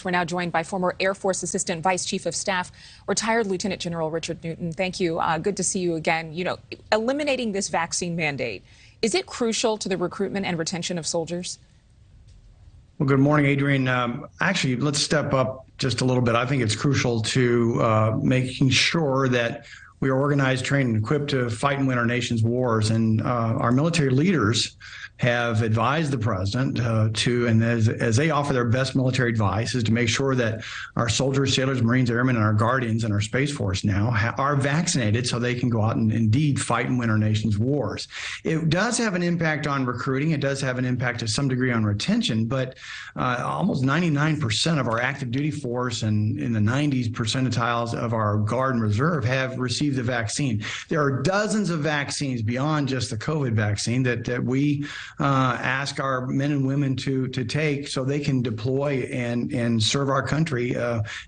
We're now joined by former Air Force Assistant Vice Chief of Staff, retired Lieutenant General Richard Newton. Thank you. Good to see you again. You know, eliminating this vaccine mandate, is it crucial to the recruitment and retention of soldiers? Well, good morning, Adrienne. Actually, let's step up just a little bit. I think it's crucial to making sure that we are organized, trained, and equipped to fight and win our nation's wars. And our military leaders have advised the president and as they offer their best military advice, is to make sure that our soldiers, sailors, Marines, airmen, and our guardians and our Space Force now are vaccinated so they can go out and indeed fight and win our nation's wars. It does have an impact on recruiting. It does have an impact to some degree on retention, but almost 99% of our active duty force and in the 90s percentiles of our Guard and Reserve have received the vaccine. There are dozens of vaccines beyond just the COVID vaccine that we ask our men and women to take so they can deploy and serve our country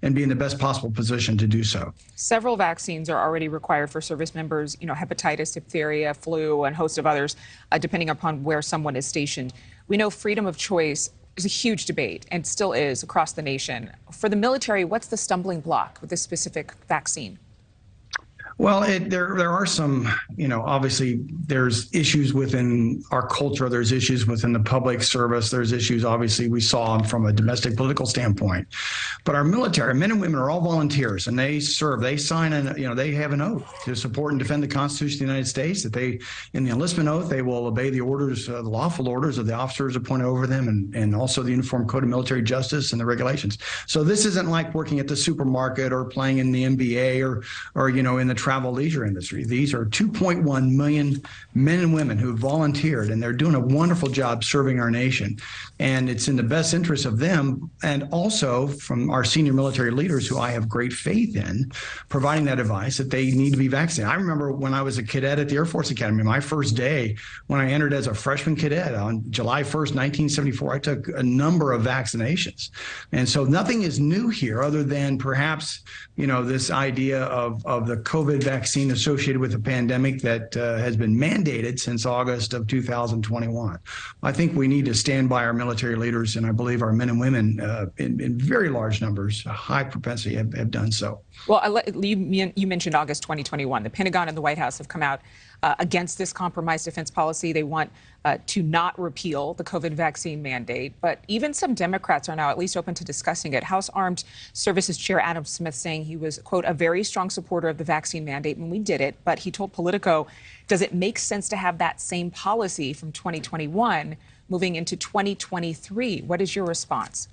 and be in the best possible position to do so. Several vaccines are already required for service members, you know, hepatitis, diphtheria, flu, and a host of others, depending upon where someone is stationed. We know freedom of choice is a huge debate and still is across the nation. For the military, what's the stumbling block with this specific vaccine? Well, there are some, obviously there's issues within our culture. There's issues within the public service. There's issues, obviously, we saw from a domestic political standpoint. But our military, men and women are all volunteers and they serve. They sign they have an oath to support and defend the Constitution of the United States, that they, in the enlistment oath, they will obey the orders, the lawful orders of the officers appointed over them and also the Uniform Code of Military Justice and the regulations. So this isn't like working at the supermarket or playing in the NBA or in the travel leisure industry. These are 2.1 million men and women who volunteered, and they're doing a wonderful job serving our nation. And it's in the best interest of them, and also from our senior military leaders, who I have great faith in, providing that advice that they need to be vaccinated. I remember when I was a cadet at the Air Force Academy, my first day when I entered as a freshman cadet on July 1st, 1974, I took a number of vaccinations. And so nothing is new here other than perhaps, this idea of the COVID vaccine associated with the pandemic that has been mandated since August of 2021. I think we need to stand by our military leaders, and I believe our men and women in very large numbers, a high propensity, have done so. Well, you mentioned August 2021. The Pentagon and the White House have come out against this compromised defense policy. They want to not repeal the COVID vaccine mandate. But even some Democrats are now at least open to discussing it. House Armed Services Chair Adam Smith saying he was, quote, a very strong supporter of the vaccine mandate when we did it. But he told Politico, does it make sense to have that same policy from 2021 moving into 2023? What is your response?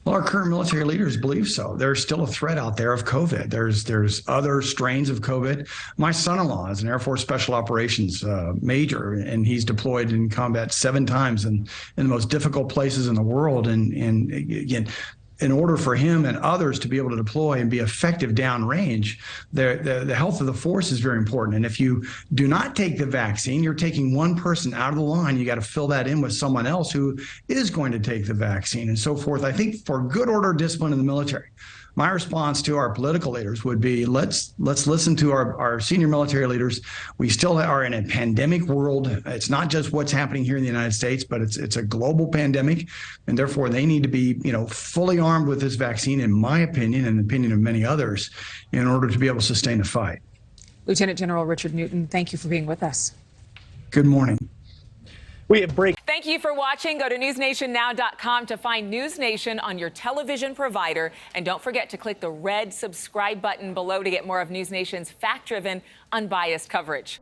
Well, our current military leaders believe so. There's still a threat out there of COVID. There's other strains of COVID. My son-in-law is an Air Force Special Operations major, and he's deployed in combat 7 times in the most difficult places in the world. And again, in order for him and others to be able to deploy and be effective downrange, the health of the force is very important. And if you do not take the vaccine, you're taking one person out of the line. You got to fill that in with someone else who is going to take the vaccine and so forth. I think for good order, discipline in the military, my response to our political leaders would be, let's listen to our senior military leaders. We still are in a pandemic world. It's not just what's happening here in the United States, but it's a global pandemic, and therefore they need to be fully armed with this vaccine, in my opinion and the opinion of many others, in order to be able to sustain the fight. Lieutenant General Richard Newton, thank you for being with us. Good morning. We have break. Thank you for watching. Go to newsnationnow.com to find News Nation on your television provider. And don't forget to click the red subscribe button below to get more of News Nation's fact-driven, unbiased coverage.